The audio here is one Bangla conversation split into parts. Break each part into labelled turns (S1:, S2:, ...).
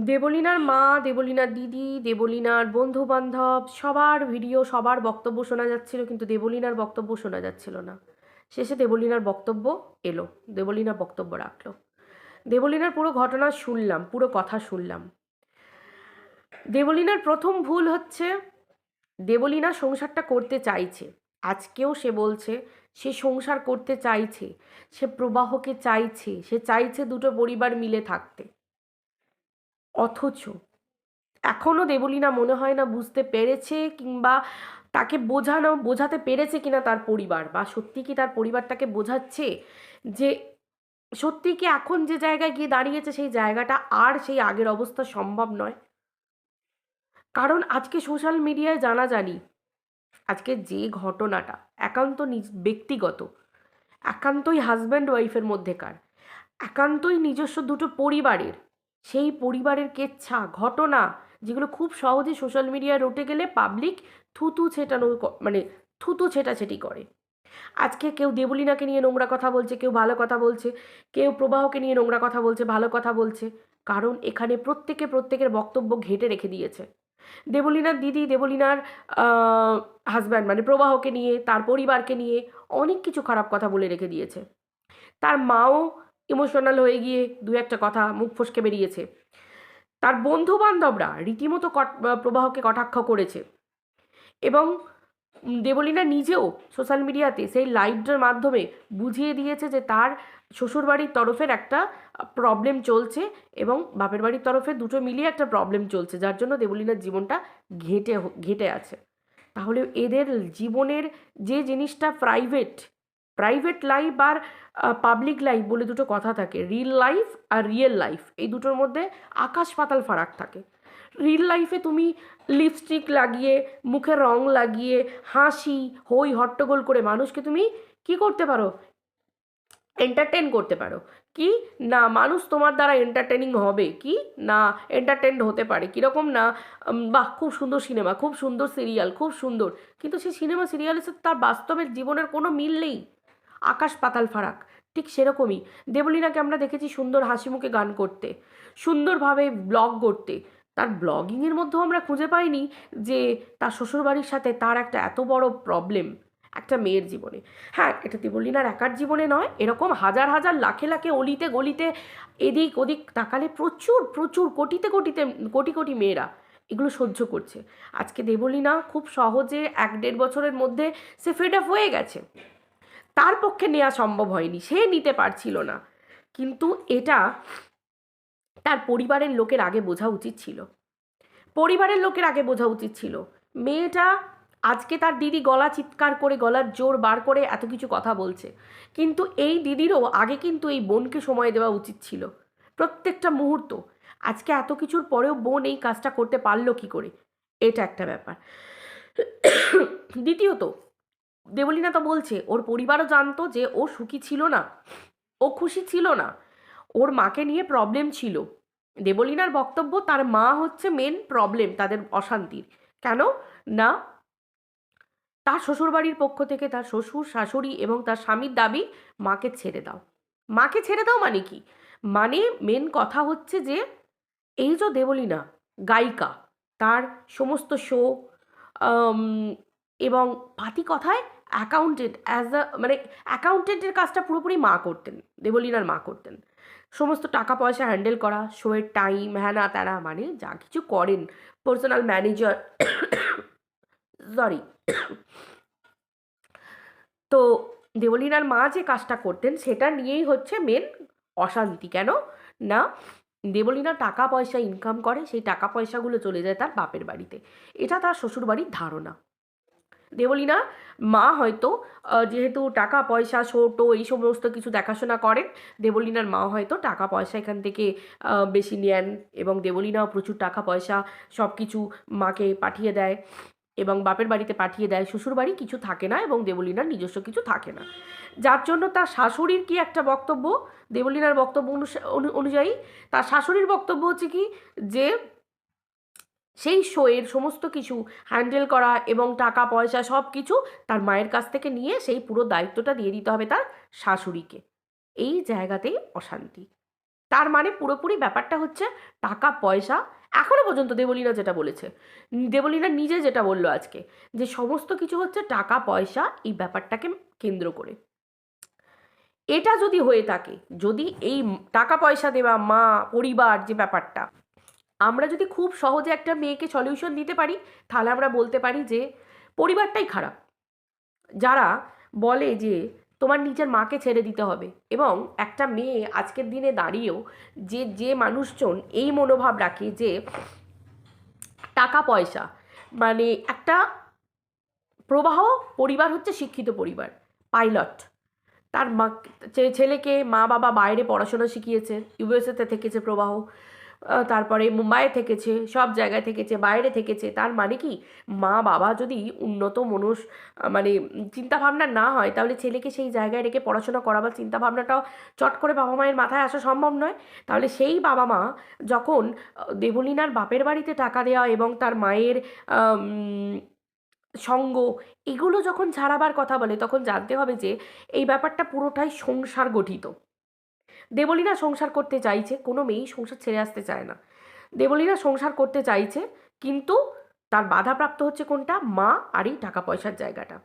S1: দেবলীনার মা, দেবলীনার দিদি, দেবলীনার বন্ধু-বান্ধব সবার ভিডিও, সবার বক্তব্য শোনা যাচ্ছিল, কিন্তু দেবলীনার বক্তব্য শোনা যাচ্ছিল না। শেষে দেবলীনার বক্তব্য এলো, দেবলীনা বক্তব্য রাখলো। দেবলীনার পুরো ঘটনা শুনলাম, পুরো কথা শুনলাম। দেবলীনার প্রথম ভুল হচ্ছে, দেবলীনা সংসারটা করতে চাইছে। আজকেও সে বলছে সে সংসার করতে চাইছে, সে প্রবাহকে চাইছে, সে চাইছে দুটো পরিবার মিলে থাকতে। অথচ এখনও দেবলীনা মনে হয় না বুঝতে পেরেছে, কিংবা তাকে বোঝাতে পেরেছে কিনা তার পরিবার, বা সত্যি কি তার পরিবার তাকে বোঝাচ্ছে যে সত্যি কি এখন যে জায়গায় গিয়ে দাঁড়িয়েছে সেই জায়গাটা আর সেই আগের অবস্থা সম্ভব নয়। কারণ আজকে সোশ্যাল মিডিয়ায় জানাজানি, আজকে যে ঘটনাটা একান্ত ব্যক্তিগত, একান্তই হাজব্যান্ড ওয়াইফের মধ্যেকার, একান্তই নিজস্ব দুটো পরিবারের, সেই পরিবারের কেচ্ছা ঘটনা, যেগুলো খুব সহজে সোশ্যাল মিডিয়ায় রটে গেলে পাবলিক থুতু ছেটানো, মানে থুতু ছেটাছেটি করে। আজকে কেউ দেবলীনাকে নিয়ে নোংরা কথা বলছে, কেউ ভালো কথা বলছে, কেউ প্রবাহকে নিয়ে নোংরা কথা বলছে, ভালো কথা বলছে, কারণ এখানে প্রত্যেকের বক্তব্য ঘেঁটে রেখে দিয়েছে। দেবলীনার দিদি, দেবলীনার হাজব্যান্ড মানে প্রবাহকে নিয়ে, তার পরিবারকে নিয়ে অনেক কিছু খারাপ কথা বলে রেখে দিয়েছে। তার মাও ইমোশনাল হয়ে গিয়ে দু একটা কথা মুখ ফসকে বেরিয়েছে। তার বন্ধু বান্ধবরা রীতিমতো প্রবাহকে কটাক্ষ করেছে, এবং দেবলীনা নিজেও সোশ্যাল মিডিয়াতে সেই লাইভটার মাধ্যমে বুঝিয়ে দিয়েছে যে তার শ্বশুরবাড়ির তরফের একটা প্রবলেম চলছে এবং বাপের বাড়ির তরফে দুটো মিলিয়ে একটা প্রবলেম চলছে, যার জন্য দেবলীনার জীবনটা ঘেটে আছে। তাহলে এদের জীবনের যে জিনিসটা প্রাইভেট লাইফ আর পাবলিক লাইফ বলে দুটো কথা থাকে, রিল লাইফ আর রিয়েল লাইফ, এই দুটোর মধ্যে আকাশ পাতাল ফারাক থাকে। রিল লাইফে তুমি লিপস্টিক লাগিয়ে, মুখে রং লাগিয়ে, হাসি হই হট্টগোল করে মানুষকে তুমি কি করতে পারো, এন্টারটেন করতে পারো। কি না মানুষ তোমার দ্বারা এন্টারটেনিং হবে, কি না এন্টারটেনড হতে পারে, কীরকম না বাহ খুব সুন্দর সিনেমা, খুব সুন্দর সিরিয়াল, খুব সুন্দর, কিন্তু সেই সিনেমা সিরিয়ালের সাথে তার বাস্তবের জীবনের কোনো মিল নেই, আকাশ পাতাল ফারাক। ঠিক সেরকমই দেবলীনাকে আমরা দেখেছি সুন্দর হাসি মুখে গান করতে, সুন্দরভাবে ব্লগ করতে, তার ব্লগিংয়ের মধ্যেও আমরা খুঁজে পাইনি যে তার শ্বশুরবাড়ির সাথে তার একটা এত বড় প্রবলেম একটা মেয়ের জীবনে। হ্যাঁ, এটা দেবলীনার একার জীবনে নয়, এরকম হাজার হাজার লাখে লাখে অলিতে গলিতে এদিক ওদিক তাকালে প্রচুর প্রচুর কোটি কোটি মেয়েরা এগুলো সহ্য করছে। আজকে দেবলীনা খুব সহজে 1-1.5 বছরের মধ্যে সে ফেড আপ হয়ে গেছে, তার পক্ষে নেওয়া সম্ভব হয়নি, সে নিতে পারছিল না, কিন্তু এটা তার পরিবারের লোকের আগে বোঝা উচিত ছিল, পরিবারের লোকের আগে বোঝা উচিত ছিল। মেয়েটা আজকে তার দিদি গলা চিৎকার করে, গলার জোর বার করে এত কিছু কথা বলছে, কিন্তু এই দিদিরও আগে কিন্তু এই বোনকে সময় দেওয়া উচিত ছিল, প্রত্যেকটা মুহূর্ত। আজকে এত কিছুর পরেও বোন এই কাজটা করতে পারলো কি করে, এটা একটা ব্যাপার। দ্বিতীয়ত, দেবলীনা তো বলছে ওর পরিবারও জানতো যে ও সুখী ছিল না, ও খুশি ছিল না, ওর মাকে নিয়ে প্রবলেম ছিল। দেবলীনার বক্তব্য তার মা হচ্ছে মেন প্রবলেম তাদের অশান্তির। কেন না, তার শ্বশুরবাড়ির পক্ষ থেকে তার শ্বশুর শাশুড়ি এবং তার স্বামীর দাবি মাকে ছেড়ে দাও। মাকে ছেড়ে দাও মানে কি, মানে মেন কথা হচ্ছে যে এই যে দেবলীনা গায়িকা, তার সমস্ত শো এবং পাতি কথায় অ্যাকাউন্টেন্ট, মানে অ্যাকাউন্টেন্টের কাজটা পুরোপুরি মা করতেন, দেবলীনার মা করতেন। সমস্ত টাকা পয়সা হ্যান্ডেল করা, শোয়ের টাইম, হ্যানা ত্যানা, মানে যা কিছু করেন, পার্সোনাল ম্যানেজার, সরি। তো দেবলীনার মা যে কাজটা করতেন সেটা নিয়েই হচ্ছে মেন অশান্তি। কেন না, দেবলীনা টাকা পয়সা ইনকাম করে, সেই টাকা পয়সাগুলো চলে যায় তার বাপের বাড়িতে, এটা তার শ্বশুরবাড়ির ধারণা। দেবলীনা মা হয়তো যেহেতু টাকা পয়সা ছোটো এই সমস্ত কিছু দেখাশোনা করেন, দেবলীনার মা হয়তো টাকা পয়সা এখান থেকে বেশি নেন, এবং দেবলীনাও প্রচুর টাকা পয়সা সব কিছু মাকে পাঠিয়ে দেয় এবং বাপের বাড়িতে পাঠিয়ে দেয়, শ্বশুরবাড়ি কিছু থাকে না এবং দেবলীনার নিজস্ব কিছু থাকে না, যার জন্য তার শাশুড়ির কি একটা বক্তব্য, দেবলীনার বক্তব্য অনুযায়ী তার শাশুড়ির বক্তব্য হচ্ছে কি, যে সেই শোয়ের সমস্ত কিছু হ্যান্ডেল করা এবং টাকা পয়সা সব কিছু তার মায়ের কাছ থেকে নিয়ে সেই পুরো দায়িত্বটা দিয়ে দিতে হবে তার শাশুড়িকে। এই জায়গাতেই অশান্তি। তার মানে পুরোপুরি ব্যাপারটা হচ্ছে টাকা পয়সা। এখনো পর্যন্ত দেবলীনা যেটা বলেছে, দেবলীনা নিজে যেটা বললো আজকে, যে সমস্ত কিছু হচ্ছে টাকা পয়সা, এই ব্যাপারটাকে কেন্দ্র করে। এটা যদি হয়ে থাকে, যদি এই টাকা পয়সা দেওয়া, মা, পরিবার যে ব্যাপারটা, আমরা যদি খুব সহজে একটা মেয়েকে সলিউশন দিতে পারি, তাহলে আমরা বলতে পারি যে পরিবারটাই খারাপ। যারা বলে যে তোমার নিজের মাকে ছেড়ে দিতে হবে, এবং একটা মেয়ে আজকের দিনে দাঁড়িয়েও যে মানুষজন এই মনোভাব রাখে যে টাকা পয়সা মানে একটা প্রবাহ, পরিবার হচ্ছে শিক্ষিত পরিবার, পাইলট, তার মা, ছেলেকে মা বাবা বাইরে পড়াশোনা শিখিয়েছে, ইউএসএতে থেকেছে প্রবাহ, তারপরে মুম্বাইয়ে থেকেছে, সব জায়গায় থেকেছে, বাইরে থেকেছে। তার মানে কি, মা বাবা যদি উন্নত মানে চিন্তাভাবনা না হয়, তাহলে ছেলেকে সেই জায়গায় রেখে পড়াশোনা করাবার চিন্তাভাবনাটাও চট করে বাবা মায়ের মাথায় আসা সম্ভব নয়। তাহলে সেই বাবা মা যখন দেবলীনার বাপের বাড়িতে টাকা দেওয়া এবং তার মায়ের সঙ্গ, এগুলো যখন ছাড়াবার কথা বলে, তখন জানতে হবে যে এই ব্যাপারটা পুরোটাই সংসার গঠিত। দেবলীনা সংসার করতে চাইছে, কোনো মেয়েই সংসার ছেড়ে আসতে চায় না। দেবলীনা সংসার করতে চাইছে, কিন্তু তার বাধাপ্রাপ্ত হচ্ছে কোনটা, মা আর এই টাকা পয়সার জায়গাটা।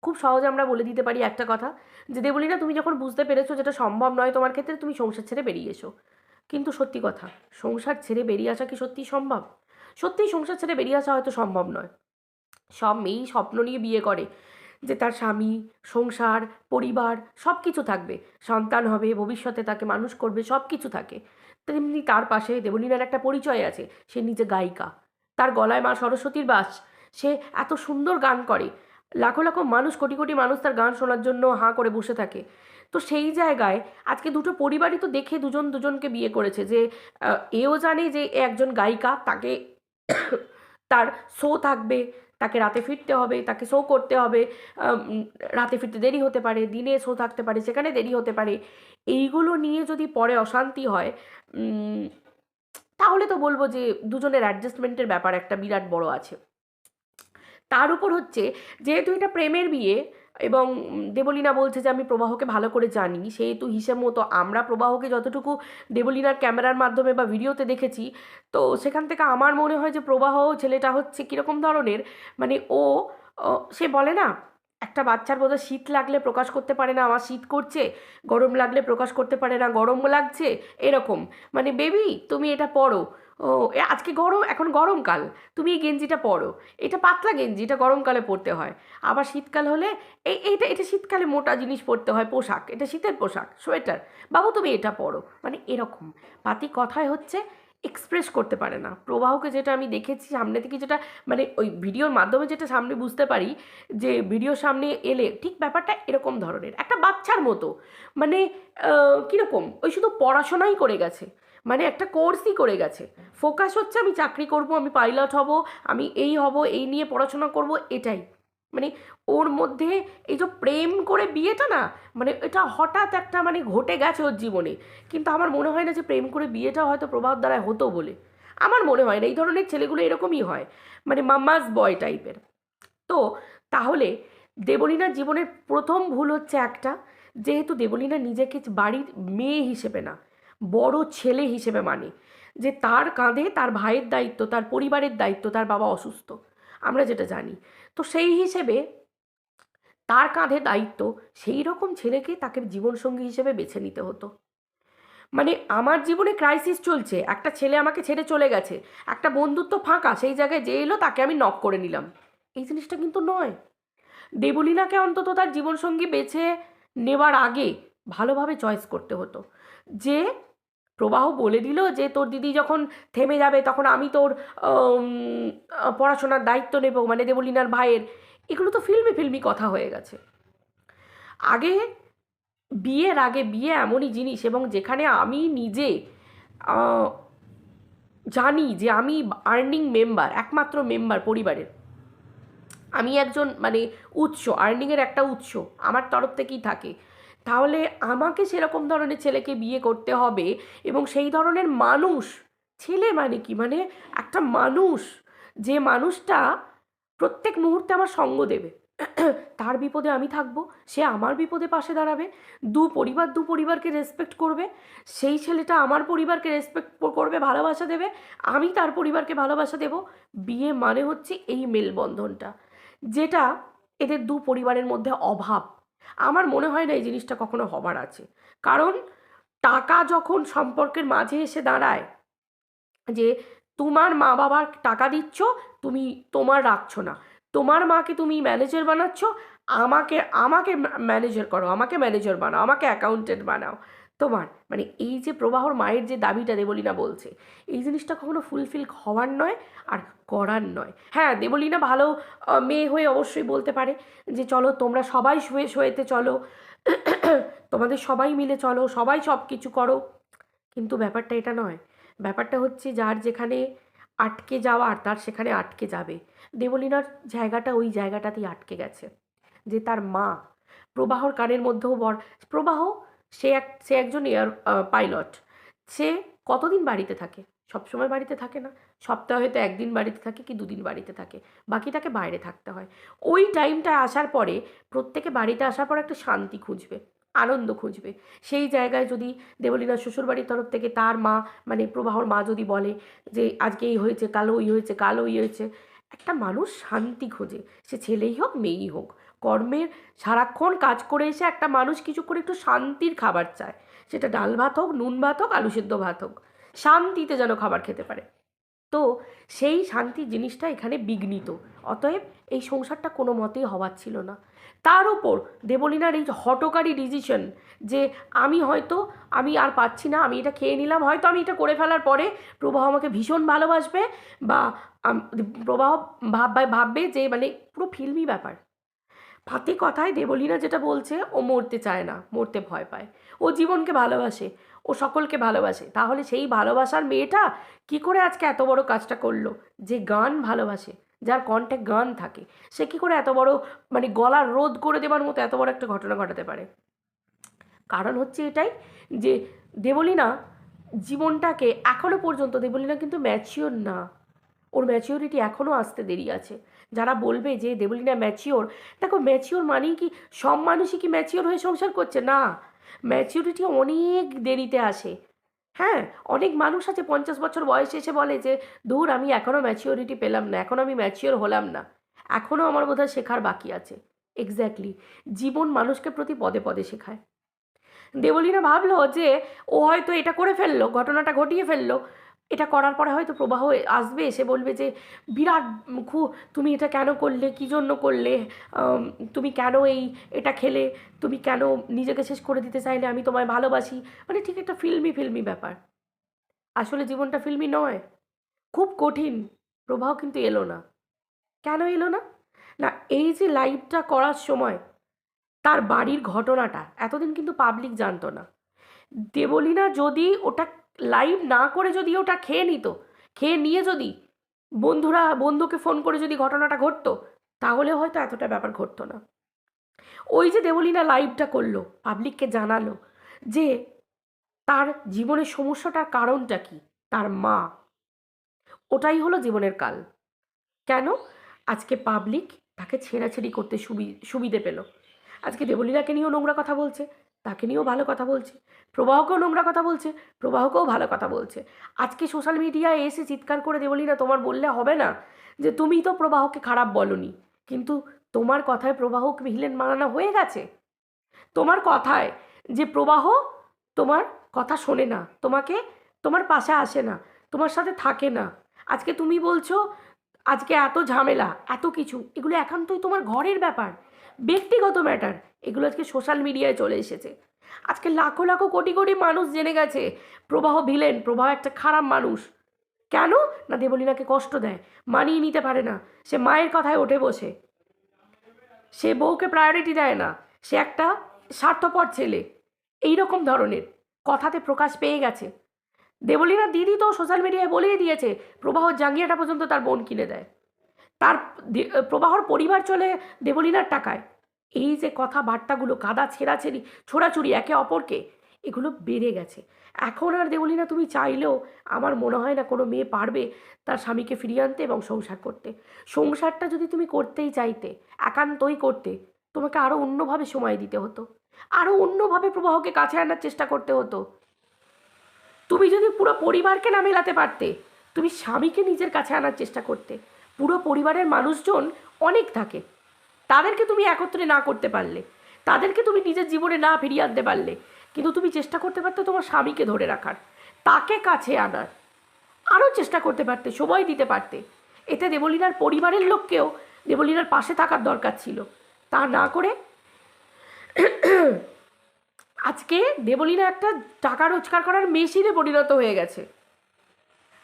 S1: খুব সহজে আমরা বলে দিতে পারি একটা কথা, যে দেবলীনা তুমি যখন বুঝতে পেরেছো যেটা সম্ভব নয় তোমার ক্ষেত্রে, তুমি সংসার ছেড়ে বেরিয়ে এসো। কিন্তু সত্যি কথা, সংসার ছেড়ে বেরিয়ে আসা কি সত্যিই সম্ভব? সত্যিই সংসার ছেড়ে বেরিয়ে আসা হয়তো সম্ভব নয়। সব মেয়েই স্বপ্ন নিয়ে বিয়ে করে যে তার স্বামী, সংসার, পরিবার সব কিছু থাকবে, সন্তান হবে, ভবিষ্যতে তাকে মানুষ করবে, সব কিছু থাকে। তেমনি তার পাশে দেবলীনার একটা পরিচয় আছে, সে নিজে গায়িকা, তার গলায় মা সরস্বতীর বাস, সে এত সুন্দর গান করে, লাখো লাখো মানুষ, কোটি কোটি মানুষ তার গান শোনার জন্য হাঁ করে বসে থাকে। তো সেই জায়গায় আজকে দুটো পরিবারই তো দেখে দুজন দুজনকে বিয়ে করেছে, যে এও জানে যে এ একজন গায়িকা, তাকে তার শো থাকবে, তাকে রাতে ফিরতে হবে, তাকে শো করতে হবে, রাতে ফিরতে দেরি হতে পারে, দিনে শো থাকতে পারে, সেখানে দেরি হতে পারে। এইগুলো নিয়ে যদি পরে অশান্তি হয়, তাহলে তো বলবো যে দুজনের অ্যাডজাস্টমেন্টের ব্যাপার একটা বিরাট বড় আছে। তার উপর হচ্ছে, যেহেতু এটা প্রেমের বিয়ে, এবং দেবলীনা বলছে যে আমি প্রবাহকে ভালো করে জানি, সেহেতু হিসেব মতো আমরা প্রবাহকে যতটুকু দেবলীনার ক্যামেরার মাধ্যমে বা ভিডিওতে দেখেছি, তো সেখান থেকে আমার মনে হয় যে প্রবাহ ছেলেটা হচ্ছে কীরকম ধরনের, মানে সে বলে না, একটা বাচ্চার বোধহয় শীত লাগলে প্রকাশ করতে পারে না আমার শীত করছে, গরম লাগলে প্রকাশ করতে পারে না গরম লাগছে, এরকম। মানে বেবি তুমি এটা পরো, আজকে গরম, এখন গরমকাল, তুমি এই গেঞ্জিটা পরো, এটা পাতলা গেঞ্জি, এটা গরমকালে পরতে হয়। আবার শীতকাল হলে এইটা এটা শীতকালে মোটা জিনিস পরতে হয়, পোশাক, এটা শীতের পোশাক, সোয়েটার, বাবু তুমি এটা পরো। মানে এরকম পাতি কথায় হচ্ছে এক্সপ্রেস করতে পারে না। প্রবাহকে যেটা আমি দেখেছি সামনে থেকে, যেটা মানে ওই ভিডিওর মাধ্যমে যেটা সামনে বুঝতে পারি, যে ভিডিওর সামনে এলে ঠিক ব্যাপারটা এরকম ধরনের, একটা বাচ্চার মতো, মানে কীরকম, ওই শুধু পড়াশোনাই করে গেছে, মানে একটা কোর্সই করে গেছে, ফোকাস হচ্ছে আমি চাকরি করব, আমি পাইলট হব, আমি এই হব, এই নিয়ে পড়াশোনা করব, এটাই। মানে ওর মধ্যে এই যে প্রেম করে বিয়েটা না, মানে এটা হঠাৎ একটা মানে ঘটে গেছে ওর জীবনে। কিন্তু আমার মনে হয় না যে প্রেম করে বিয়েটা হয়তো প্রভাব দ্বারায় হতো বলে, আমার মনে হয় না। এই ধরনের ছেলেগুলো এরকমই হয়, মানে মাম্মাস বয় টাইপের। তো তাহলে দেবলীনার জীবনের প্রথম ভুল হচ্ছে একটা, যেহেতু দেবলীনা নিজেকে বাড়ির মেয়ে হিসেবে না, বড় ছেলে হিসেবে মানে, যে তার কাঁধে তার ভাইয়ের দায়িত্ব, তার পরিবারের দায়িত্ব, তার বাবা অসুস্থ, আমরা যেটা জানি। তো সেই হিসেবে তার কাঁধে দায়িত্ব, সেই রকম ছেলেকে তাকে জীবনসঙ্গী হিসেবে বেছে নিতে হতো। মানে আমার জীবনে ক্রাইসিস চলছে, একটা ছেলে আমাকে ছেড়ে চলে গেছে, একটা বন্ধুত্ব ফাঁকা, সেই জায়গায় যে এলো তাকে আমি নক করে নিলাম, এই জিনিসটা কিন্তু নয়। দেবলীনাকে অন্তত তার জীবনসঙ্গী বেছে নেওয়ার আগে ভালোভাবে চয়েস করতে হতো, যে প্রবাহ বলে দিল যে তোর দিদি যখন থেমে যাবে তখন আমি তোর পড়াশোনার দায়িত্ব নেব, মানে দেবলীনার ভাইয়ের, এগুলো তো ফিল্মি ফিল্মি কথা হয়ে গেছে। আগে বিয়ের আগে বিয়ে এমনই জিনিস, এবং যেখানে আমি নিজে জানি যে আমি আর্নিং মেম্বার, একমাত্র মেম্বার পরিবারের, আমি একজন মানে উৎস, আর্নিংয়ের একটা উৎস আমার তরফ থেকেই থাকে, তাহলে আমাকে সেরকম ধরনের ছেলেকে বিয়ে করতে হবে, এবং সেই ধরনের মানুষ, ছেলে মানে কি, মানে একটা মানুষ, যে মানুষটা প্রত্যেক মুহূর্তে আমার সঙ্গ দেবে, তার বিপদে আমি থাকবো, সে আমার বিপদে পাশে দাঁড়াবে, দু পরিবারকে রেসপেক্ট করবে, সেই ছেলেটা আমার পরিবারকে রেসপেক্ট করবে, ভালোবাসা দেবে, আমি তার পরিবারকে ভালোবাসা দেব। বিয়ে মানে হচ্ছে এই মেলবন্ধনটা, যেটা এদের দু পরিবারের মধ্যে অভাব। আমার মনে হয় না এই জিনিসটা কখনো হবার আছে। কারণ টাকা যখন সম্পর্কের মাঝে এসে দাঁড়ায়, যে তোমার মা বাবার টাকা দিচ্ছ, তুমি তোমার রাখছো না, তোমার মাকে তুমি ম্যানেজার বানাচ্ছ, আমাকে আমাকে ম্যানেজার করো, আমাকে ম্যানেজার বানাও, আমাকে অ্যাকাউন্টেন্ট বানাও। তোমার মানে এই যে প্রবাহর মায়ের যে দাবিটা দেবলীনা বলছে, এই জিনিসটা কখনো ফুলফিল হওয়ার নয় আর করার নয়। হ্যাঁ, দেবলীনা ভালো মেয়ে হয়ে অবশ্যই বলতে পারে যে চলো তোমরা সবাই শুয়ে শুয়েতে চলো, তোমাদের সবাই মিলে চলো, সবাই সব কিছু করো। কিন্তু ব্যাপারটা এটা নয়। ব্যাপারটা হচ্ছে যার যেখানে আটকে যাওয়ার তার সেখানে আটকে যাবে। দেবলীনার জায়গাটা ওই জায়গাটাতেই আটকে গেছে, যে তার মা প্রবাহর কানের মধ্যেও প্রবাহ, সে একজন এয়ার পাইলট। সে কতদিন বাড়িতে থাকে? সবসময় বাড়িতে থাকে না, সপ্তাহে হয়তো একদিন বাড়িতে থাকে কি দুদিন বাড়িতে থাকে, বাকিটাকে বাইরে থাকতে হয়। ওই টাইমটা আসার পরে প্রত্যেকে বাড়িতে আসার পর একটা শান্তি খুঁজবে, আনন্দ খুঁজবে। সেই জায়গায় যদি দেবলীনার শ্বশুরবাড়ির তরফ থেকে তার মা, মানে প্রবাহর মা যদি বলে যে আজকে এই হয়েছে, কালো ওই হয়েছে, কালো ওই হয়েছে, একটা মানুষ শান্তি খোঁজে, সে ছেলেই হোক মেয়েই হোক। কর্মের সারাক্ষণ কাজ করে এসে একটা মানুষ কিছু করে একটু শান্তির খাবার চায়, সেটা ডাল ভাত হোক, নুন ভাত হোক, আলু সেদ্ধ ভাত হোক, শান্তিতে যেন খাবার খেতে পারে। তো সেই শান্তি জিনিসটা এখানে বিঘ্নিত। অতএব এই সংসারটা কোনো মতেই হওয়ার ছিল না। তার উপর দেবলীনার এই হঠকারী ডিসিশন, যে আমি আর পাচ্ছি না, আমি এটা খেয়ে নিলাম, হয়তো আমি এটা করে ফেলার পরে প্রবাহ আমাকে ভীষণ ভালোবাসবে, বা প্রবাহ ভাববে যে মানে পুরো ফিল্মি ব্যাপার। ফাতে কথায় দেবলীনা যেটা বলছে, ও মরতে চায় না, মরতে ভয় পায়, ও জীবনকে ভালোবাসে, ও সকলকে ভালোবাসে। তাহলে সেই ভালোবাসার মেয়েটা কি করে আজকে এত বড় কাজটা করলো? যে গান ভালোবাসে, যার কণ্ঠে গান থাকে, সে কি করে এত বড় মানে গলা রোধ করে দেওয়ার মতো এত বড় একটা ঘটনা ঘটাতে পারে? কারণ হচ্ছে এটাই যে দেবলীনা জীবনটাকে এখনো পর্যন্ত, দেবলীনা কিন্তু ম্যাচিওর না, ওর ম্যাচিওরিটি এখনও আসতে দেরি আছে। যারা বলবে যে দেবলীনা ম্যাচিওর, দেখো ম্যাচিওর মানেই কি সব মানুষই কি ম্যাচিওর হয়ে সংসার করছে? না, ম্যাচিওরিটি অনেক দেরিতে আসে। হ্যাঁ, অনেক মানুষ আছে 50 বছর বয়সে এসে বলে যে ধুর আমি এখনও ম্যাচিওরিটি পেলাম না, এখনও আমি ম্যাচিওর হলাম না, এখনও আমার বোধহয় শেখার বাকি আছে। এক্স্যাক্টলি, জীবন মানুষকে প্রতি পদে পদে শেখায়। দেবলীনা ভাবলো যে ও হয়তো এটা করে ফেললো, ঘটনাটা ঘটিয়ে ফেললো, এটা করার পরে হয়তো প্রবাহ আসবে, এসে বলবে যে বিরাট তুমি এটা কেন করলে, কী জন্য করলে, তুমি কেন এটা খেলে, তুমি কেন নিজেকে শেষ করে দিতে চাইলে, আমি তোমায় ভালোবাসি, মানে ঠিক একটা ফিল্মি ফিল্মি ব্যাপার। আসলে জীবনটা ফিল্মি নয়, খুব কঠিন। প্রবাহ কিন্তু এলো না। কেন এলো না? না, এই যে লাইভটা করার সময় তার বাড়ির ঘটনাটা এতদিন কিন্তু পাবলিক জানতো না। দেবলীনা যদি ওটা লাইভ না করে যদি ওটা খেয়ে নিত, খেয়ে নিয়ে যদি বন্ধুকে ফোন করে যদি ঘটনাটা ঘটতো, তাহলে হয়তো এতটা ব্যাপার ঘটতো না। ওই যে দেবলীনা লাইভটা করলো, পাবলিককে জানালো যে তার জীবনের সমস্যাটার কারণটা কি, তার মা, ওটাই হলো জীবনের কাল। কেন? আজকে পাবলিক তাকে ছেঁড়াছেড়ি করতে সুবিধে পেল। আজকে দেবলীনাকে নিয়েও নোংরা কথা বলছে, তাকে নিয়েও ভালো কথা বলছে, প্রবাহকেও নোংরা কথা বলছে, প্রবাহকেও ভালো কথা বলছে। আজকে সোশ্যাল মিডিয়ায় এসে চিৎকার করে দেবলীনা তোমার বললে হবে না যে তুমি তো প্রবাহকে খারাপ বলনি, কিন্তু তোমার কথায় প্রবাহকে ভিলেন বানানো হয়ে গেছে। তোমার কথায় যে প্রবাহ তোমার কথা শোনে না, তোমার পাশে আসে না, তোমার সাথে থাকে না, আজকে তুমি বলছো আজকে এত ঝামেলা, এত কিছু, এগুলো একান্তই তোমার ঘরের ব্যাপার, ব্যক্তিগত ম্যাটার, এগুলো আজকে সোশ্যাল মিডিয়ায় চলে এসেছে। আজকে লাখো লাখো কোটি কোটি মানুষ জেনে গেছে প্রবাহ ভিলেন, প্রবাহ একটা খারাপ মানুষ। কেন? না দেবলীনাকে কষ্ট দেয়, মানিয়ে নিতে পারে না, সে মায়ের কথায় ওঠে বসে, সে বউকে প্রায়োরিটি দেয় না, সে একটা স্বার্থপর ছেলে, এই রকম ধরনের কথাতে প্রকাশ পেয়ে গেছে। দেবলীনার দিদি তো সোশ্যাল মিডিয়ায় বলেই দিয়েছে প্রবাহর জাঙ্গিয়াটা পর্যন্ত তার বোন কিনে দেয়, তার প্রবাহর পরিবার চলে দেবলীনার টাকায়। এই যে কথাবার্তাগুলো, কাদা ছেঁড়াছেড়ি ছোড়াছুড়ি একে অপরকে, এগুলো বেড়ে গেছে। এখন আর দেবলীনা তুমি চাইলেও আমার মনে হয় না কোনো মেয়ে পারবে তার স্বামীকে ফিরিয়ে আনতে এবং সংসার করতে। সংসারটা যদি তুমি করতেই চাইতে, একান্তই করতে, তোমাকে আরও অন্যভাবে সময় দিতে হতো, আরও অন্যভাবে প্রবাহকে কাছে আনার চেষ্টা করতে হতো। তুমি যদি পুরো পরিবারকে না মেলাতে পারতে, তুমি স্বামীকে নিজের কাছে আনার চেষ্টা করতে। পুরো পরিবারের মানুষজন অনেক থাকে, তাদেরকে তুমি একত্রে না করতে পারলে, তাদেরকে তুমি নিজের জীবনে না ফিরিয়ে আনতে পারলে, কিন্তু তুমি চেষ্টা করতে পারতে তোমার স্বামীকে ধরে রাখার, তাকে কাছে আনার, আরও চেষ্টা করতে পারতে, সময় দিতে পারতে। এতে দেবলীনার পরিবারের লোককেও দেবলীনার পাশে থাকার দরকার ছিল। তা না করে আজকে দেবলীনা একটা টাকা রোজগার করার মেশিনে পরিণত হয়ে গেছে।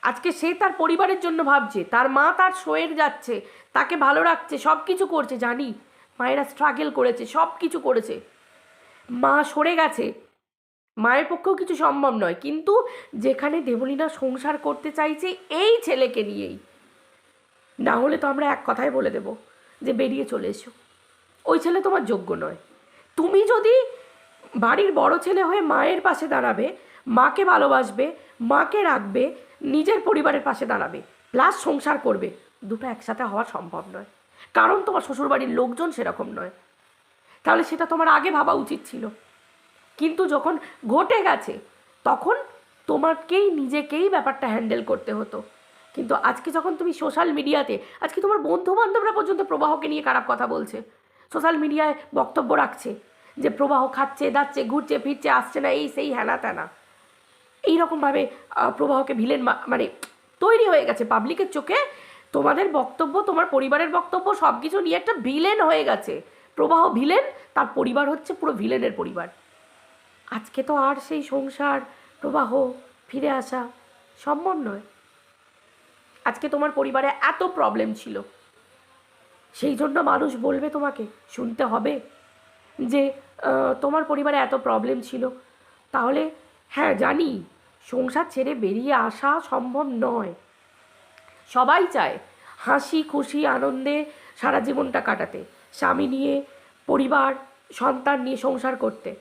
S1: আজকে সে তার পরিবারের জন্য ভাবছে, তার মা তার শোয়ের যাচ্ছে, তাকে ভালো রাখছে, সব কিছু করছে। জানি মায়েরা স্ট্রাগল করেছে, সব কিছু করেছে, মা সরে গেছে, মায়ের পক্ষেও কিছু সম্ভব নয়, কিন্তু যেখানে দেবলীনা সংসার করতে চাইছে এই ছেলেকে নিয়েই, না হলে তো আমরা এক কথায় বলে দেব যে বেরিয়ে চলে এসো, ওই ছেলে তোমার যোগ্য নয়। তুমি যদি বাড়ির বড় ছেলে হয়ে মায়ের পাশে দাঁড়াবে, মাকে ভালোবাসবে, মাকে রাখবে, নিজের পরিবারের পাশে দাঁড়াবে, প্লাস সংসার করবে, দুটো একসাথে হওয়া সম্ভব নয়, কারণ তোমার শ্বশুরবাড়ির লোকজন সেরকম নয়। তাহলে সেটা তোমার আগে ভাবা উচিত ছিল। কিন্তু যখন ঘটে গেছে তখন তোমাকেই নিজেকেই ব্যাপারটা হ্যান্ডেল করতে হতো। কিন্তু আজকে যখন তুমি সোশ্যাল মিডিয়াতে, আজকে তোমার বন্ধু বান্ধবরা পর্যন্ত প্রবাহকে নিয়ে খারাপ কথা বলছে, সোশ্যাল মিডিয়ায় বক্তব্য রাখছে যে প্রবাহ খাচ্ছে দাচ্ছে ঘুরছে ফিরছে আসছে না, এই সেই হ্যানা ত্যানা, এইরকমভাবে প্রবাহকে ভিলেন মানে তৈরি হয়ে গেছে পাবলিকের চোখে। তোমাদের বক্তব্য, তোমার পরিবারের বক্তব্য সব কিছু নিয়ে একটা ভিলেন হয়ে গেছে। প্রবাহ ভিলেন, তার পরিবার হচ্ছে পুরো ভিলেনের পরিবার। আজকে তো আর সেই সংসার, প্রবাহ, ফিরে আসা সম্ভব নয়। আজকে তোমার পরিবারে এত প্রবলেম ছিল, সেই জন্য মানুষ বলবে, তোমাকে শুনতে হবে যে তোমার পরিবারে এত প্রবলেম ছিল। তাহলে হ্যাঁ জানি সংসার ছেড়ে বেরিয়ে আসা সম্ভব নয়, সবাই চায় হাসি খুশি আনন্দে সারা জীবনটা কাটাতে, স্বামী নিয়ে, পরিবার, সন্তান নিয়ে সংসার করতে।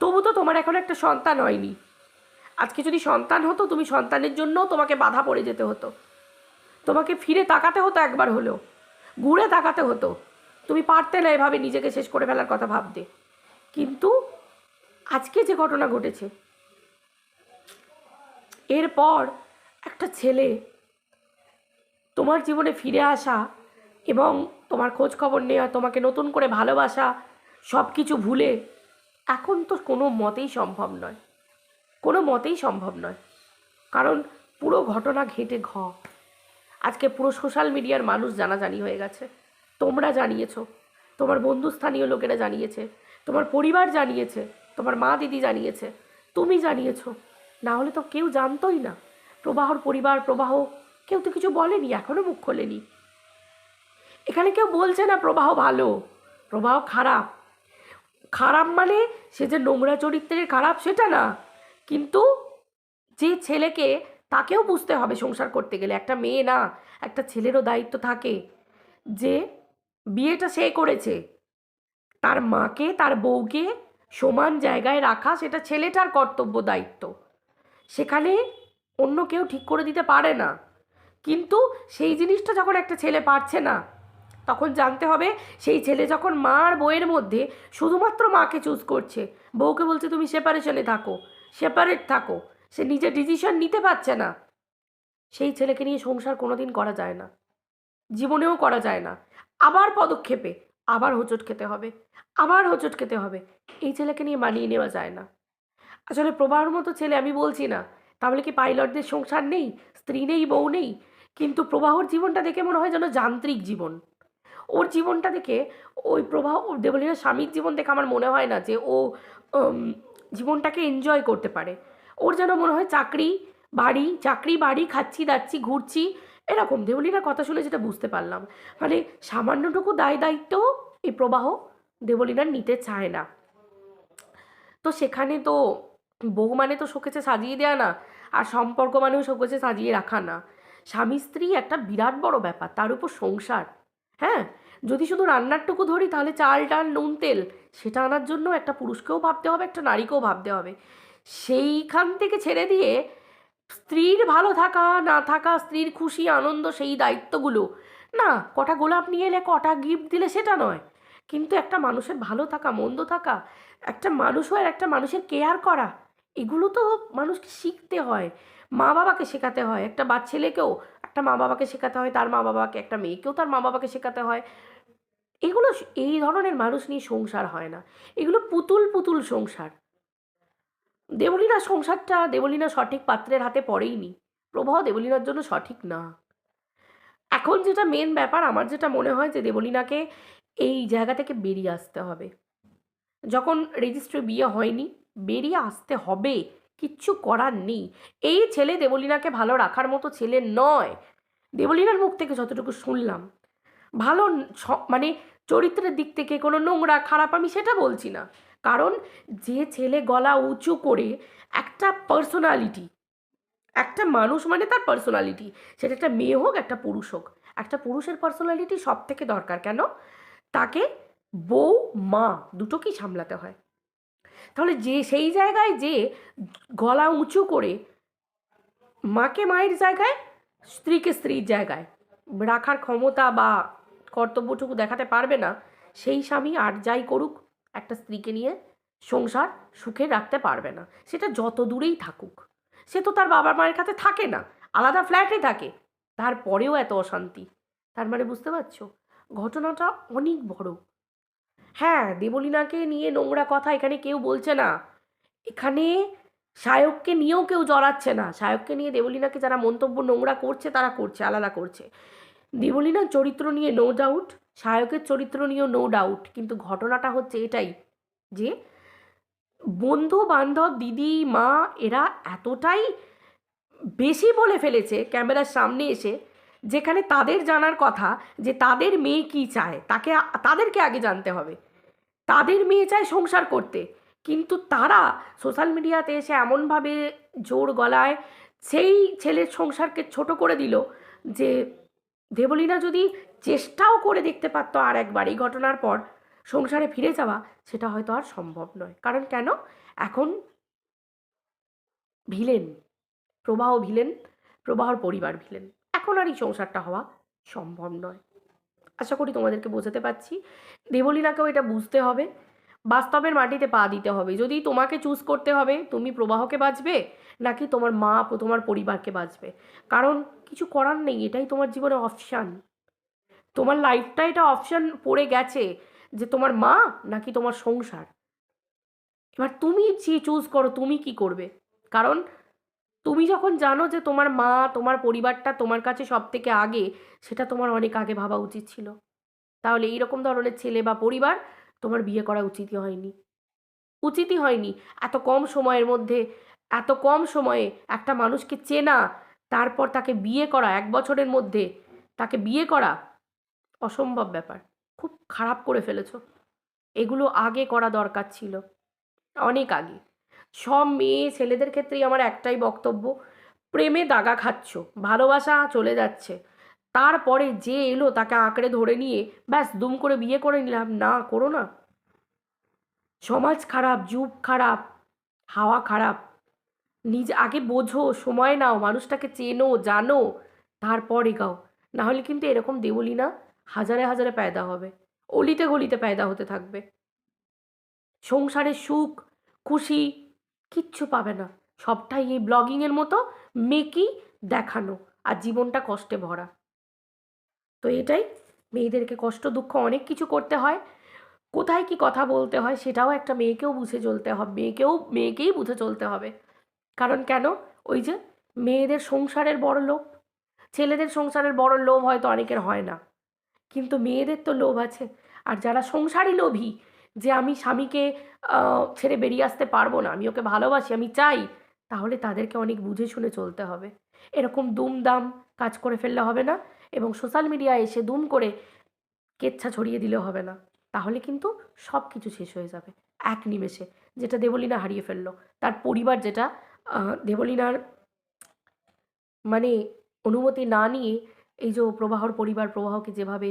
S1: তবু তো তোমার এখন একটা সন্তান হয়নি। আজকে যদি সন্তান হতো, তুমি সন্তানের জন্যও তোমাকে বাধা পড়ে যেতে হতো, তোমাকে ফিরে তাকাতে হতো, একবার হলেও ঘুরে তাকাতে হতো। তুমি পারতে না এভাবে নিজেকে শেষ করে ফেলার কথা ভাবতে। কিন্তু আজকে যে ঘটনা ঘটেছে, এরপর একটা ছেলে তোমার জীবনে ফিরে আসা এবং তোমার খোঁজ খবর নেওয়া, তোমাকে নতুন করে ভালোবাসা, সব কিছু ভুলে, এখন তো কোনো মতেই সম্ভব নয়, কোনো মতেই সম্ভব নয়। কারণ পুরো ঘটনা ঘেঁটে আজকে পুরো সোশ্যাল মিডিয়ার মানুষ জানাজানি হয়ে গেছে। তোমরা জানিয়েছো, তোমার বন্ধুস্থানীয় লোকেরা জানিয়েছে, তোমার পরিবার জানিয়েছে, তোমার মা দিদি জানিয়েছে, তুমি জানিয়েছো, না হলে তো কেউ জানতোই না। প্রবাহর পরিবার, প্রবাহ কেউ তো কিছু বলেনি, এখনও মুখ খোলেনি। এখানে কেউ বলছে না প্রবাহ ভালো, প্রবাহ খারাপ। খারাপ মানে সে যে নোংরা চরিত্রের খারাপ সেটা না, কিন্তু যে ছেলেকে, তাকেও বুঝতে হবে সংসার করতে গেলে, একটা মেয়ে না, একটা ছেলেরও দায়িত্ব থাকে যে বিয়েটা সে করেছে, তার মাকে, তার বউকে সমান জায়গায় রাখা সেটা ছেলেটার কর্তব্য, দায়িত্ব। সেখানে অন্য কেউ ঠিক করে দিতে পারে না। কিন্তু সেই জিনিসটা যখন একটা ছেলে পারছে না, তখন জানতে হবে সেই ছেলে যখন মা আর বউয়ের মধ্যে শুধুমাত্র মাকে চুজ করছে, বউকে বলছে তুমি সেপারেশনে থাকো, সেপারেট থাকো, সে নিজে ডিসিশন নিতে পারছে না, সেই ছেলেকে নিয়ে সংসার কোনোদিন করা যায় না, জীবনেও করা যায় না। আবার পদক্ষেপে আবার হোঁচট খেতে হবে, আবার হোঁচট খেতে হবে। এই ছেলেকে নিয়ে মানিয়ে নেওয়া যায় না। আসলে প্রবাহর মতো ছেলে আমি বলছি না, তাহলে কি পাইলটদের সংসার নেই, স্ত্রী নেই, বউ নেই? কিন্তু প্রবাহর জীবনটা দেখে মনে হয় যেন যান্ত্রিক জীবন। ওর জীবনটা দেখে, ওই প্রবাহ, দেবলীনার স্বামীর জীবন দেখে আমার মনে হয় না যে ও জীবনটাকে এনজয় করতে পারে। ওর যেন মনে হয় চাকরি বাড়ি, চাকরি বাড়ি, খাচ্ছি দাচ্ছি ঘুরছি, এরকম। দেবলীনার কথা শুনে যেটা বুঝতে পারলাম, মানে সামান্যটুকু দায় দায়িত্ব এই প্রবাহ দেবলীনার নিতে চায় না। তো সেখানে তো বউ মানে তো শোকেছে সাজিয়ে দেওয়া না, আর সম্পর্ক মানেও শোকেছে সাজিয়ে রাখা না। স্বামী স্ত্রী একটা বিরাট বড় ব্যাপার, তার উপর সংসার। হ্যাঁ, যদি শুধু রান্নারটুকু ধরি তাহলে চাল ডাল নুন তেল সেটা আনার জন্য একটা পুরুষকেও ভাবতে হবে, একটা নারীকেও ভাবতে হবে। সেইখান থেকে ছেড়ে দিয়ে স্ত্রীর ভালো থাকা না থাকা, স্ত্রীর খুশি আনন্দ সেই দায়িত্বগুলো না, কটা গোলাপ নিয়ে এলে কটা গিফট দিলে সেটা নয়, কিন্তু একটা মানুষের ভালো থাকা মন্দ থাকা, একটা মানুষ হয়ে একটা মানুষের কেয়ার করা, এগুলো তো মানুষকে শিখতে হয়, মা বাবাকে শেখাতে হয়। একটা ছেলেকেও একটা মা বাবাকে শেখাতে হয়, তার মা বাবাকে, একটা মেয়েকেও তার মা বাবাকে শেখাতে হয়। এগুলো এই ধরনের মানুষ নিয়ে সংসার হয় না, এগুলো পুতুল পুতুল সংসার। দেবলীনা সংসারটা দেবলীনা সঠিক পাত্রের হাতে পড়েইনি, প্রবাহ দেবলীনার জন্য সঠিক না। এখন যেটা মেন ব্যাপার, আমার যেটা মনে হয় যে দেবলীনাকে এই জায়গা থেকে বেরিয়ে আসতে হবে। যখন রেজিস্ট্রি বিয়ে হয়নি, বেরিয়ে আসতে হবে, কিচ্ছু করার নেই। এই ছেলে দেবলীনাকে ভালো রাখার মতো ছেলে নয়। দেবলীনার মুখ থেকে যতটুকু শুনলাম, ভালো মানে চরিত্রের দিক থেকে কোনো নোংরা খারাপ আমি সেটা বলছি না, কারণ যে ছেলে গলা উঁচু করে একটা পার্সোনালিটি, একটা মানুষ মানে তার পার্সোনালিটি, সেটা একটা মেয়ে হোক একটা পুরুষ হোক, একটা পুরুষের পার্সোনালিটি সব থেকে দরকার। কেন? তাকে বউ মা দুটোকেই সামলাতে হয়। তাহলে যে সেই জায়গায় যে গলা উঁচু করে মাকে মায়ের জায়গায়, স্ত্রীকে স্ত্রীর জায়গায় রাখার ক্ষমতা বা কর্তব্যটুকু দেখাতে পারবে না, সেই স্বামী আর যাই করুক একটা স্ত্রীকে নিয়ে সংসার সুখে রাখতে পারবে না, সেটা যত দূরেই থাকুক। সে তো তার বাবা মায়ের কাছে থাকে না, আলাদা ফ্ল্যাটে থাকে, তারপরেও এত অশান্তি। তার মানে বুঝতে পারছো ঘটনাটা অনেক বড়। হ্যাঁ, দেবলীনাকে নিয়ে নোংরা কথা এখানে কেউ বলছে না, এখানে সায়ককে নিয়েও কেউ জড়াচ্ছে না। সায়ককে নিয়ে দেবলীনাকে যারা মন্তব্য নোংরা করছে তারা করছে, আলাদা করছে। দেবলীনার চরিত্র নিয়ে নো ডাউট, সায়কের চরিত্র নিয়েও নো ডাউট, কিন্তু ঘটনাটা হচ্ছে এটাই যে বন্ধু বান্ধব দিদি মা এরা এতটাই বেশি বলে ফেলেছে ক্যামেরার সামনে এসে, যেখানে তাদের জানার কথা যে তাদের মেয়ে কী চায়, তাদেরকে আগে জানতে হবে। তাদের মেয়ে চায় সংসার করতে, কিন্তু তারা সোশ্যাল মিডিয়াতে এসে এমনভাবে জোর গলায় সেই ছেলের সংসারকে ছোট করে দিল যে দেবলীনা যদি চেষ্টাও করে দেখতে পারতো আর একবার এই ঘটনার পর সংসারে ফিরে যাওয়া, সেটা হয়তো আর সম্ভব নয়। কারণ কেন? এখন ভিলেন, প্রবাহ ভিলেন, প্রবাহর পরিবার ভিলেন, এখন আর এই সংসারটা হওয়া সম্ভব নয়। আশা করি তোমাদেরকে বোঝাতে পারছি। দেবলীনাকেও এটা বুঝতে হবে, বাস্তবের মাটিতে পা দিতে হবে। যদি তোমাকে চুজ করতে হবে তুমি প্রবাহকে বাঁচবে নাকি তোমার মা তোমার পরিবারকে বাঁচবে, কারণ কিছু করার নেই, এটাই তোমার জীবনে অপশান। তোমার লাইফটা এটা অপশান পড়ে গেছে যে তোমার মা নাকি তোমার সংসার। এবার তুমি যে চুজ করো তুমি কি করবে, কারণ তুমি যখন জানো যে তোমার মা তোমার পরিবারটা তোমার কাছে সব থেকে আগে, সেটা তোমার অনেক আগে ভাবা উচিত ছিল। তাহলে এইরকম ধরনের ছেলে বা পরিবার তোমার বিয়ে করা উচিতই হয়নি, উচিতই হয়নি। এত কম সময়ের মধ্যে, এত কম সময়ে একটা মানুষকে চেনা, তারপর তাকে বিয়ে করা, 1 বছরের মধ্যে তাকে বিয়ে করা অসম্ভব ব্যাপার। খুব খারাপ করে ফেলেছো, এগুলো আগে করা দরকার ছিল, অনেক আগে। সব মেয়ে ছেলেদের ক্ষেত্রেই আমার একটাই বক্তব্য, প্রেমে দাগা খাচ্ছ, ভালোবাসা চলে যাচ্ছে, তারপরে যে এলো তাকে আঁকড়ে ধরে নিয়ে ব্যাস দুম করে বিয়ে করে নিলাম, না করো না। সমাজ খারাপ, যুগ খারাপ, হাওয়া খারাপ, নিজ আগে বোঝো, সময় নাও, মানুষটাকে চেনো জানো, তারপর এগাও। নাহলে কিন্তু এরকম দেবলীনা হাজারে হাজারে পেয়দা হবে, অলিতে গলিতে পেয়দা হতে থাকবে, সংসারে সুখ খুশি কিচ্ছু পাবে না, সবটাই এই ব্লগিংয়ের মতো মেকি দেখানো, আর জীবনটা কষ্টে ভরা। তো এটাই, মেয়েদেরকে কষ্ট দুঃখ অনেক কিছু করতে হয়, কোথায় কি কথা বলতে হয় সেটাও একটা মেয়েকেও বুঝে চলতে হবে, মেয়েকেই বুঝে চলতে হবে। কারণ কেন? ওই যে মেয়েদের সংসারের বড় লোভ, ছেলেদের সংসারের বড় লোভ হয়তো অনেকের হয় না, কিন্তু মেয়েদের তো লোভ আছে। আর যারা সংসারী লোভী, যে আমি স্বামীকে ছেড়ে বেরিয়ে আসতে পারবো না, আমি ওকে ভালোবাসি, আমি চাই, তাহলে তাদেরকে অনেক বুঝে শুনে চলতে হবে। এরকম দুমদাম কাজ করে ফেললে হবে না, এবং সোশ্যাল মিডিয়ায় এসে দুম করে কেচ্ছা ছড়িয়ে দিলে হবে না, তাহলে কিন্তু সব কিছু শেষ হয়ে যাবে এক নিমেষে। যেটা দেবলীনা হারিয়ে ফেললো, তার পরিবার যেটা দেবলীনার মানে অনুমতি না নিয়ে এই যে প্রবাহর পরিবার প্রবাহকে যেভাবে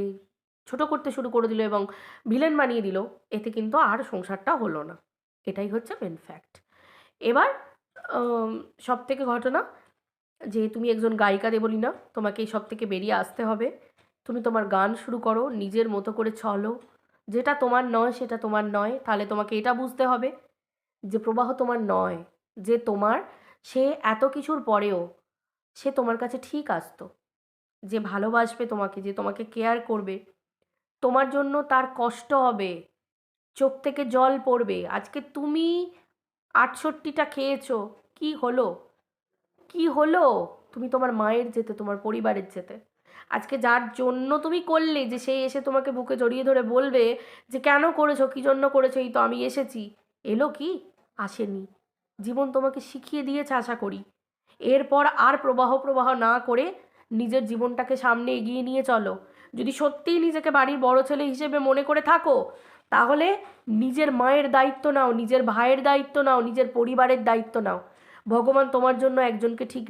S1: ছোট করতে শুরু করে দিল এবং ভিলেন বানিয়ে দিল, এতে কিন্তু আর সংসারটা হলো না। এটাই হচ্ছে মেন ফ্যাক্ট। এবার সব থেকে ঘটনা, যে তুমি একজন গায়িকা দেবলীনা, তোমাকে এই সব থেকে বেরিয়ে আসতে হবে। তুমি তোমার গান শুরু করো, নিজের মতো করে চলো। যেটা তোমার নয় সেটা তোমার নয়, তাহলে তোমাকে এটা বুঝতে হবে যে প্রবাহ তোমার নয়, যে তোমার, সে এত কিছুর পরেও সে তোমার কাছে ঠিক আসতো, যে ভালোবাসবে তোমাকে, যে তোমাকে কেয়ার করবে, তোমার জন্য তার কষ্ট হবে, চোখ থেকে জল পড়বে। আজকে তুমি ৬৮টা খেয়েছো, কি হলো? কি হলো? তুমি তোমার মায়ের জেতে, তোমার পরিবারের জেতে। আজকে যার জন্য তুমি করলে, যে সে এসে তোমাকে বুকে জড়িয়ে ধরে বলবে যে কেন করেছো, কী জন্য করেছো, এই তো আমি এসেছি, এলো কি? আসেনি। জীবন তোমাকে শিখিয়ে দিয়েছে আশা করি। এরপর আর প্রবাহ প্রবাহ না করে নিজের জীবনটাকে সামনে এগিয়ে নিয়ে চলো। যদি সত্যিই নিজেকে বাড়ির বড় ছেলে হিসেবে মনে করে থাকো, তাহলে নিজের মায়ের দায়িত্ব নাও, নিজের ভাইয়ের দায়িত্ব নাও, নিজের পরিবারের দায়িত্ব নাও। ভগবান তোমার জন্য একজনকে ঠিক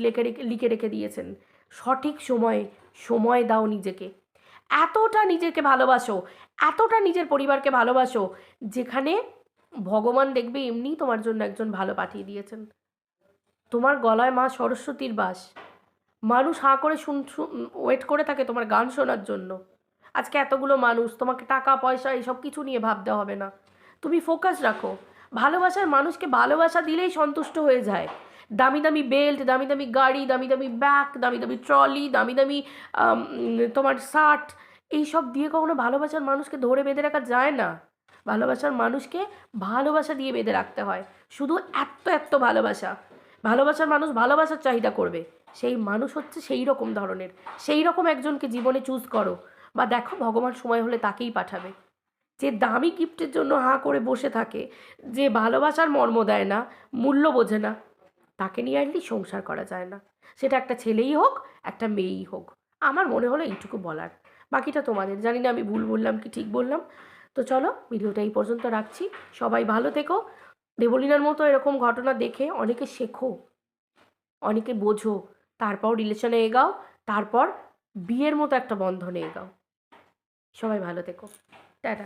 S1: লিখে রেখে দিয়েছেন। সঠিক সময়ে সময় দাও নিজেকে। এতটা নিজেকে ভালোবাসো, এতটা নিজের পরিবারকে ভালোবাসো, যেখানে ভগবান দেখবে এমনিই তোমার জন্য একজন ভালো পাঠিয়ে দিয়েছেন। তোমার গলায় মা সরস্বতীর বাস। মানুষ হাঁ করে ওয়েট করে থাকে তোমার গান শোনার জন্য। আজকে এতগুলো মানুষ, তোমাকে টাকা পয়সা এসব কিছু নিয়ে ভাবতে হবে না। তুমি ফোকাস রাখো। ভালোবাসার মানুষকে ভালোবাসা দিলেই সন্তুষ্ট হয়ে যায়। দামি দামি বেল্ট, দামি দামি গাড়ি, দামি দামি ব্যাগ, দামি দামি ট্রলি, দামি দামি তোমার শার্ট, এইসব দিয়ে কখনো ভালোবাসার মানুষকে ধরে বেঁধে রাখা যায় না। ভালোবাসার মানুষকে ভালোবাসা দিয়ে বেঁধে রাখতে হয়। শুধু এত্ত এত্ত ভালোবাসা। ভালোবাসার মানুষ ভালোবাসার চাহিদা করবে, সেই মানুষ হচ্ছে সেই রকম ধরনের। সেই রকম একজনকে জীবনে চুজ করো, বা দেখো ভগবান সময় হলে তাকেই পাঠাবে। যে দামি গিফটের জন্য হাঁ করে বসে থাকে, যে ভালোবাসার মর্ম দেয় না, মূল্য বোঝে না, তাকে নিয়ে আনলি সংসার করা যায় না। সেটা একটা ছেলেই হোক, একটা মেয়েই হোক। আমার মনে হলো এইটুকু বলার। বাকিটা তোমাদের, জানি না আমি ভুল বললাম কি ঠিক বললাম। তো চলো, ভিডিওটা এই পর্যন্ত রাখছি। সবাই ভালো থেকো। দেবলীনার মতো এরকম ঘটনা দেখে অনেকে শেখো, অনেকে বোঝো, তারপর রিলেশনে এগাও, তারপর বিয়ের মতো একটা বন্ধনে এগাও। সবাই ভালো থেকো। টাটা।